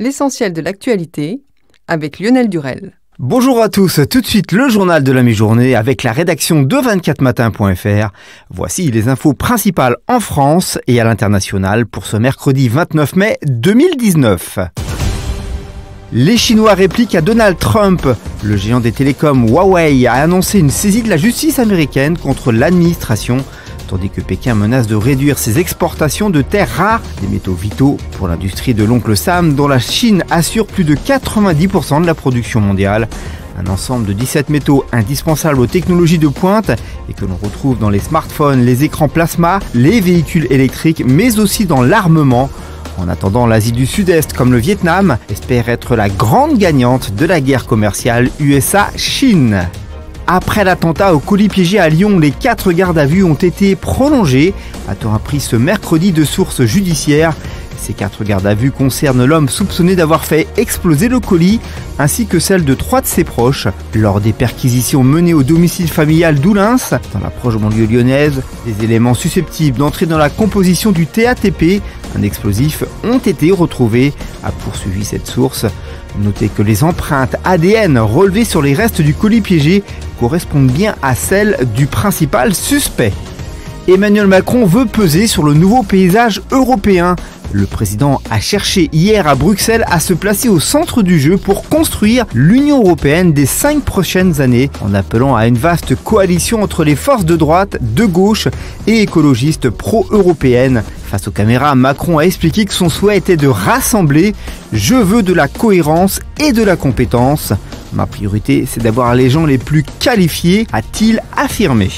L'essentiel de l'actualité avec Lionel Durel. Bonjour à tous, tout de suite le journal de la mi-journée avec la rédaction de 24matin.fr. Voici les infos principales en France et à l'international pour ce mercredi 29 mai 2019. Les Chinois répliquent à Donald Trump. Le géant des télécoms Huawei a annoncé une saisie de la justice américaine contre l'administration, tandis que Pékin menace de réduire ses exportations de terres rares, des métaux vitaux pour l'industrie de l'oncle Sam, dont la Chine assure plus de 90% de la production mondiale. Un ensemble de 17 métaux indispensables aux technologies de pointe et que l'on retrouve dans les smartphones, les écrans plasma, les véhicules électriques, mais aussi dans l'armement. En attendant, l'Asie du Sud-Est, comme le Vietnam, espère être la grande gagnante de la guerre commerciale USA-Chine. Après l'attentat au colis piégé à Lyon, les 4 gardes à vue ont été prolongés, a-t-on appris ce mercredi de sources judiciaires. Ces 4 gardes à vue concernent l'homme soupçonné d'avoir fait exploser le colis, ainsi que celle de 3 de ses proches. Lors des perquisitions menées au domicile familial d'Oulins, dans la proche banlieue lyonnaise, des éléments susceptibles d'entrer dans la composition du TATP, un explosif, ont été retrouvés, a poursuivi cette source. Notez que les empreintes ADN relevées sur les restes du colis piégé correspondent bien à celles du principal suspect. Emmanuel Macron veut peser sur le nouveau paysage européen. Le président a cherché hier à Bruxelles à se placer au centre du jeu pour construire l'Union européenne des 5 prochaines années, en appelant à une vaste coalition entre les forces de droite, de gauche et écologistes pro-européennes. Face aux caméras, Macron a expliqué que son souhait était de rassembler « Je veux de la cohérence et de la compétence. Ma priorité, c'est d'avoir les gens les plus qualifiés », a-t-il affirmé.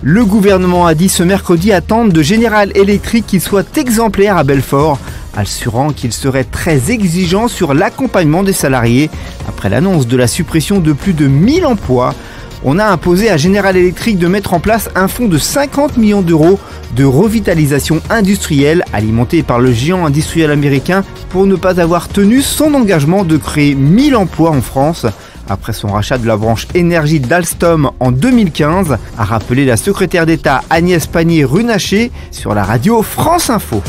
Le gouvernement a dit ce mercredi attendre de General Electric qu'il soit exemplaire à Belfort, assurant qu'il serait très exigeant sur l'accompagnement des salariés. Après l'annonce de la suppression de plus de 1000 emplois, on a imposé à General Electric de mettre en place un fonds de 50 millions d'euros de revitalisation industrielle alimenté par le géant industriel américain pour ne pas avoir tenu son engagement de créer 1000 emplois en France. Après son rachat de la branche énergie d'Alstom en 2015, a rappelé la secrétaire d'État Agnès Pannier-Runacher sur la radio France Info.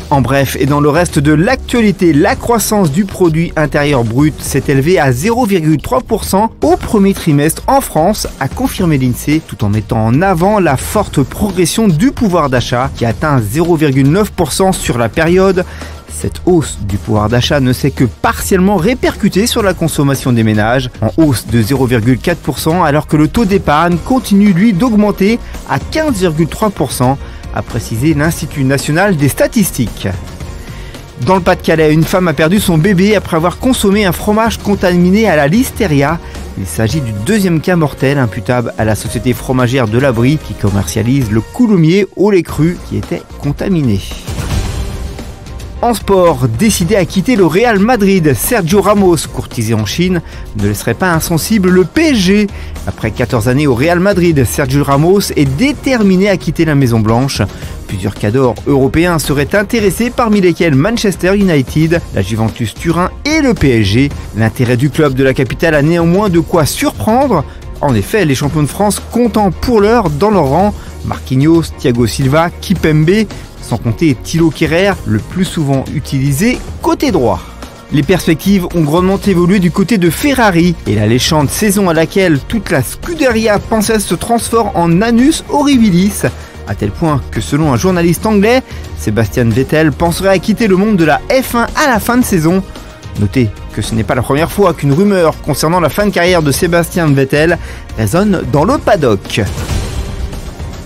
En bref, et dans le reste de l'actualité, la croissance du produit intérieur brut s'est élevée à 0,3% au premier trimestre en France, a confirmé l'INSEE, tout en mettant en avant la forte progression du pouvoir d'achat qui atteint 0,9% sur la période. Cette hausse du pouvoir d'achat ne s'est que partiellement répercutée sur la consommation des ménages, en hausse de 0,4%, alors que le taux d'épargne continue lui d'augmenter à 15,3%, a précisé l'Institut national des statistiques. Dans le Pas-de-Calais, une femme a perdu son bébé après avoir consommé un fromage contaminé à la listeria. Il s'agit du 2e cas mortel imputable à la société fromagère de l'Abri qui commercialise le coulommiers au lait cru qui était contaminé. En sport, décidé à quitter le Real Madrid, Sergio Ramos, courtisé en Chine, ne laisserait pas insensible le PSG. Après 14 années au Real Madrid, Sergio Ramos est déterminé à quitter la Maison Blanche. Plusieurs cadors européens seraient intéressés, parmi lesquels Manchester United, la Juventus Turin et le PSG. L'intérêt du club de la capitale a néanmoins de quoi surprendre. En effet, les champions de France comptant pour l'heure dans leur rang Marquinhos, Thiago Silva, Kimpembe, sans compter Thilo Kehrer, le plus souvent utilisé côté droit. Les perspectives ont grandement évolué du côté de Ferrari et l'alléchante saison à laquelle toute la Scuderia pensait se transforme en annus horribilis, à tel point que selon un journaliste anglais, Sebastian Vettel penserait à quitter le monde de la F1 à la fin de saison. Notez que ce n'est pas la première fois qu'une rumeur concernant la fin de carrière de Sebastian Vettel résonne dans le paddock.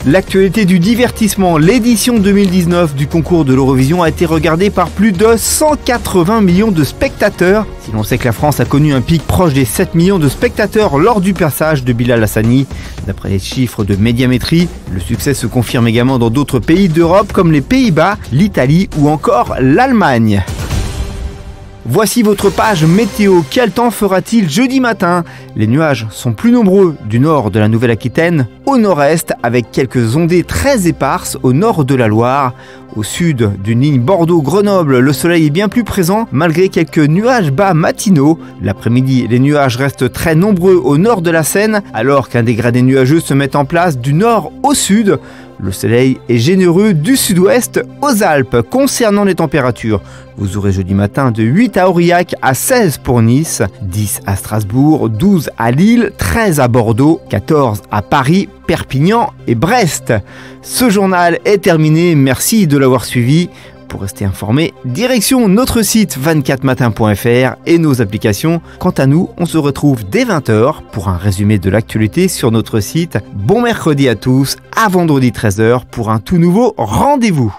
L'actualité du divertissement, l'édition 2019 du concours de l'Eurovision a été regardée par plus de 180 millions de spectateurs. Si l'on sait que la France a connu un pic proche des 7 millions de spectateurs lors du passage de Bilal Hassani. D'après les chiffres de Médiamétrie, le succès se confirme également dans d'autres pays d'Europe comme les Pays-Bas, l'Italie ou encore l'Allemagne. Voici votre page météo. Quel temps fera-t-il jeudi matin? Les nuages sont plus nombreux du nord de la Nouvelle-Aquitaine au nord-est avec quelques ondées très éparses au nord de la Loire. Au sud d'une ligne Bordeaux-Grenoble, le soleil est bien plus présent malgré quelques nuages bas matinaux. L'après-midi, les nuages restent très nombreux au nord de la Seine alors qu'un dégradé nuageux se met en place du nord au sud. Le soleil est généreux du sud-ouest aux Alpes. Concernant les températures, vous aurez jeudi matin de 8 à Aurillac à 16 pour Nice, 10 à Strasbourg, 12 à Lille, 13 à Bordeaux, 14 à Paris, Perpignan et Brest. Ce journal est terminé, merci de l'avoir suivi. Pour rester informé, direction notre site 24matin.fr et nos applications. Quant à nous, on se retrouve dès 20h pour un résumé de l'actualité sur notre site. Bon mercredi à tous, à vendredi 13h pour un tout nouveau rendez-vous.